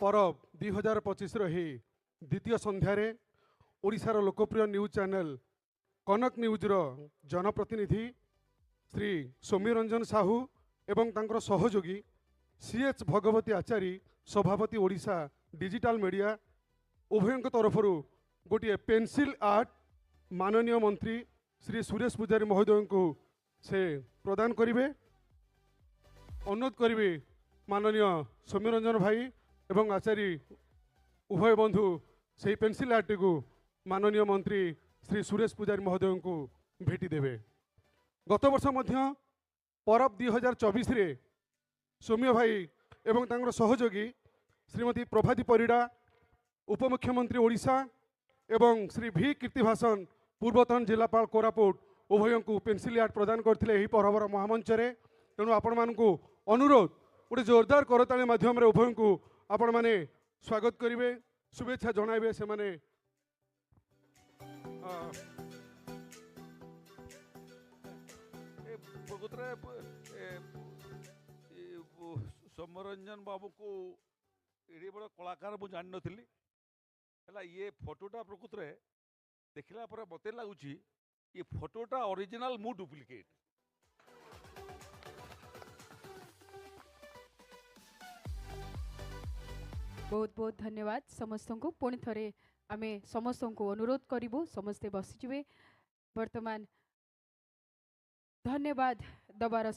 परब 2025 रही द्वितीय संध्यारे ओडिशार लोकप्रिय न्यूज चैनल कनक न्यूज रो जनप्रतिनिधि श्री सौम्यरंजन साहू एवं तांकर सहयोगी सीएच भगवती आचारी सभापति ओडिशा डिजिटल मीडिया उभयों तरफ गोटे पेंसिल आर्ट माननीय मंत्री श्री सुरेश पूजारी महोदय को से प्रदान करेंगे। अनुरोध करेंगे माननीय सौम्यरंजन भाई एवं आचार्य उभय बंधु से पेंसिल आर्ट को माननीय मंत्री श्री सुरेश पूजारी महोदय को भेटी देवे। गत वर्ष मध्य परब 2024 रे सौम्य भाई एवं तांकर सहयोगी श्रीमती प्रभाती परिड़ा उपमुख्यमंत्री ओडिशा एवं श्री भी कीर्तिभाषण पूर्वतन जिलापाल कोरापुट उभय को पेंसिल आर्ट प्रदान करते परबर महामंच रे। तेणु आपण मानकु अनुरोध गोटे जोरदार करताली माध्यम उभय को आपण माने स्वागत करेंगे, शुभेच्छा जणाइबे। से माने सौम्यरंजन बाबू को ये बड़ा कलाकार मुझे जान नी है। ये फोटोटा प्रकृत रे देखला पर मत लगुच ये फोटोटा ओरिजिनल मु डुप्लिकेट। बहुत बहुत धन्यवाद समस्त को। पुणी थे आम समस्त को अनुरोध करूँ समस्ते बसीजे। वर्तमान धन्यवाद दबार